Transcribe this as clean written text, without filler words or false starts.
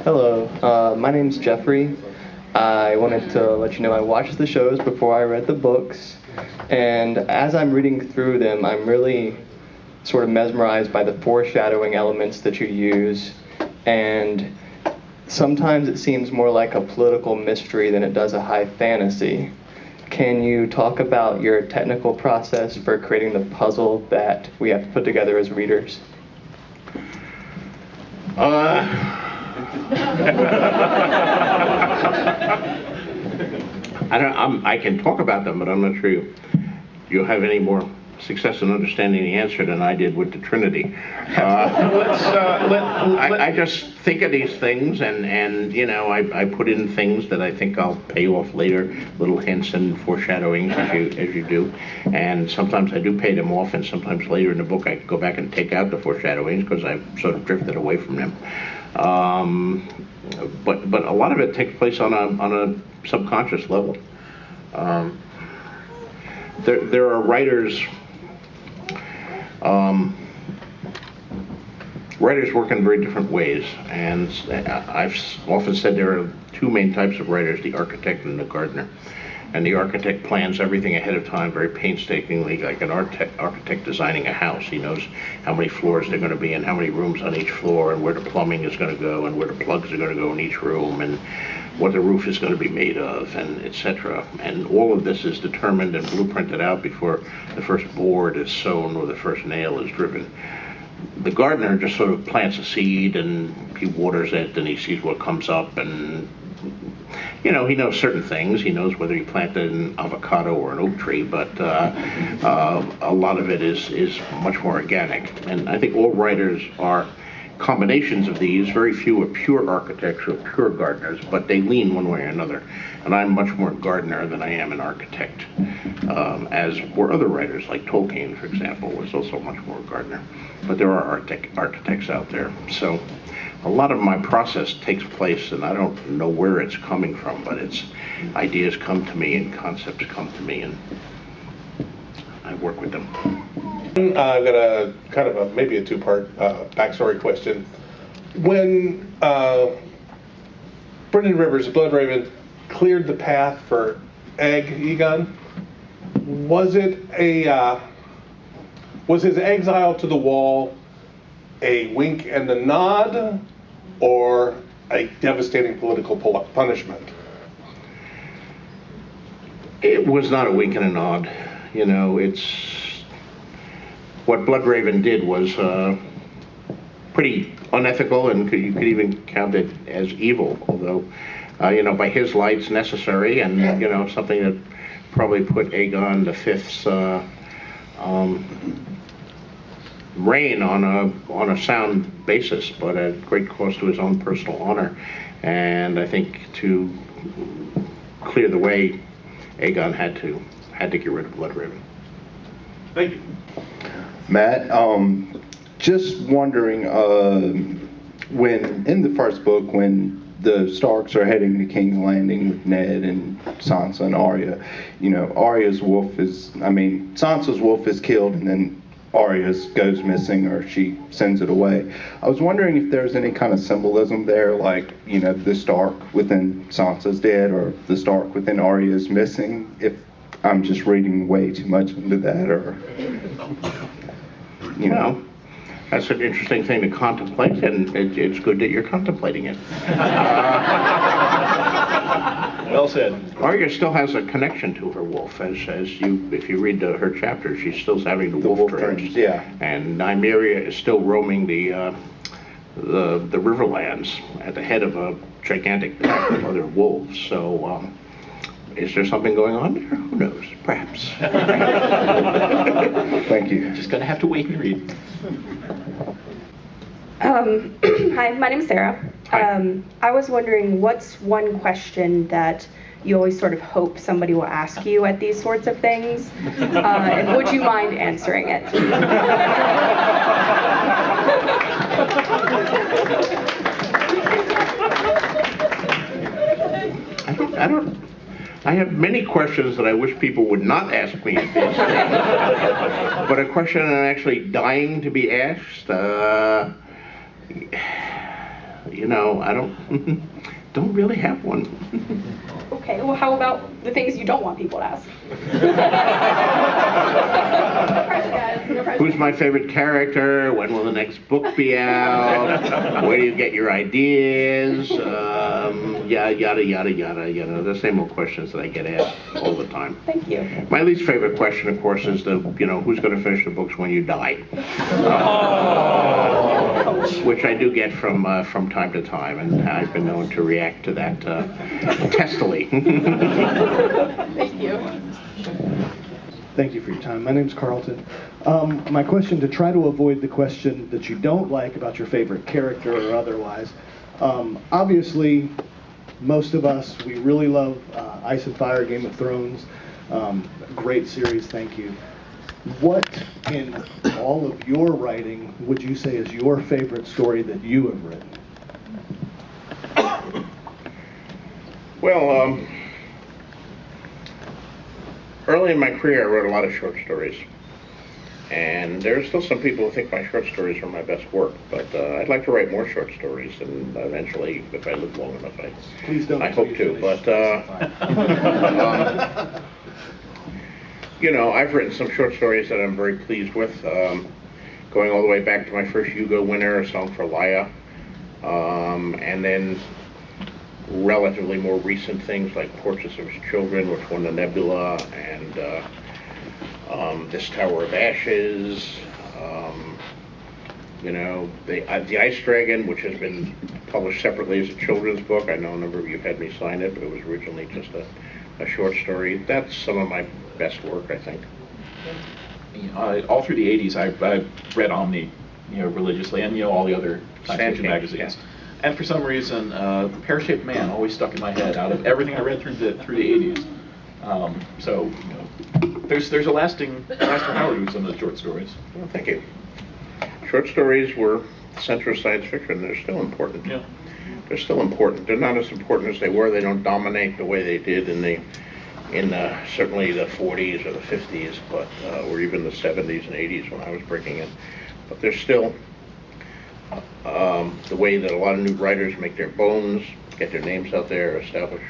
Hello, my name's Jeffrey. I wanted to let you know I watched the shows before I read the books, and as I'm reading through them, I'm really sort of mesmerized by the foreshadowing elements that you use, and sometimes it seems more like a political mystery than it does a high fantasy. Can you talk about your technical process for creating the puzzle that we have to put together as readers? I can talk about them, but I'm not sure you'll have any more success in understanding the answer than I did with the Trinity. I just think of these things, and you know, I put in things that I think I'll pay off later, little hints and foreshadowing as you do, and sometimes I do pay them off, and sometimes later in the book I go back and take out the foreshadowings because I've sort of drifted away from them. But a lot of it takes place on a subconscious level. There are writers. Writers work in very different ways, and I've often said there are two main types of writers: the architect and the gardener. And the architect plans everything ahead of time very painstakingly, like an architect designing a house. He knows how many floors they're going to be in, how many rooms on each floor, and where the plumbing is going to go, and where the plugs are going to go in each room, and what the roof is going to be made of, and etc. And all of this is determined and blueprinted out before the first board is sewn or the first nail is driven. The gardener just sort of plants a seed, and he waters it, and he sees what comes up, and you know, he knows certain things. He knows whether he planted an avocado or an oak tree, but a lot of it is much more organic. And I think all writers are combinations of these. Very few are pure architects or pure gardeners, but they lean one way or another. And I'm much more gardener than I am an architect, as were other writers, like Tolkien, for example, was also much more gardener. But there are architects out there. So a lot of my process takes place, and I don't know where it's coming from, but it's ideas come to me and concepts come to me, and I work with them. I've got a kind of maybe a two-part backstory question. When Brendan Rivers, Bloodraven, cleared the path for Egon, was his exile to the wall a wink and a nod, or a devastating political punishment? It was not a wink and a nod. You know, it's what Bloodraven did was pretty unethical, and you could even count it as evil, although you know, by his lights, necessary, and you know, something that probably put Aegon V's reign on a sound basis, but at great cost to his own personal honor. And I think to clear the way, Aegon had to get rid of Bloodraven. Thank you. Matt, just wondering, when in the first book, when the Starks are heading to King's Landing with Ned and Sansa and Arya, you know, Sansa's wolf is killed, and then Arya's goes missing, or she sends it away. I was wondering if there's any kind of symbolism there, like, you know, the Stark within Sansa's dead, or the Stark within Arya is missing, if I'm just reading way too much into that, or, you know. Well, that's an interesting thing to contemplate, and it's good that you're contemplating it. Well said. Arya still has a connection to her wolf, if you read her chapters, she's still having the wolf dreams. Yeah. And Nymeria is still roaming the Riverlands at the head of a gigantic pack of other wolves. So, is there something going on there? Who knows? Perhaps. Thank you. Just gonna have to wait and read. Hi, my name's Sarah. I was wondering, what's one question that you always sort of hope somebody will ask you at these sorts of things? And would you mind answering it? I have many questions that I wish people would not ask me at this stage. But a question I'm actually dying to be asked, You know, I don't don't really have one. Okay, well, how about the things you don't want people to ask? No pressure, guys. No pressure. Who's my favorite character? When will the next book be out? Where do you get your ideas? Yada, yada, yada, yada, you know, the same old questions that I get asked all the time. Thank you. My least favorite question, of course, is you know, who's going to finish the books when you die? Which I do get from time to time, and I've been known to react to that testily. Thank you. Thank you for your time. My name's Carlton. My question, to try to avoid the question that you don't like about your favorite character or otherwise, obviously, most of us, we really love Ice and Fire, Game of Thrones. Great series, thank you. What in all of your writing would you say is your favorite story that you have written? Well, early in my career, I wrote a lot of short stories. And there are still some people who think my short stories are my best work, but I'd like to write more short stories, and eventually, if I live long enough, Please don't I hope to. But you know, I've written some short stories that I'm very pleased with, going all the way back to my first Hugo winner, A Song for Laia, and then relatively more recent things like Portraits of His Children, which won the Nebula, and This Tower of Ashes, you know, the Ice Dragon, which has been published separately as a children's book. I know a number of you had me sign it, but it was originally just a short story. That's some of my best work, I think. All through the 80s, I've read Omni, you know, religiously, and you know, all the other science fiction magazines. Yeah. And for some reason, Pear-Shaped Man always stuck in my head out of everything I read through the 80s. So, you know, there's a lasting value to some of the short stories. Well, thank you. Short stories were the center of science fiction. They're still important. Yeah. They're still important. They're not as important as they were. They don't dominate the way they did in certainly the 40s or the 50s, but or even the 70s and 80s when I was breaking in. But they're still the way that a lot of new writers make their bones, get their names out there, establish.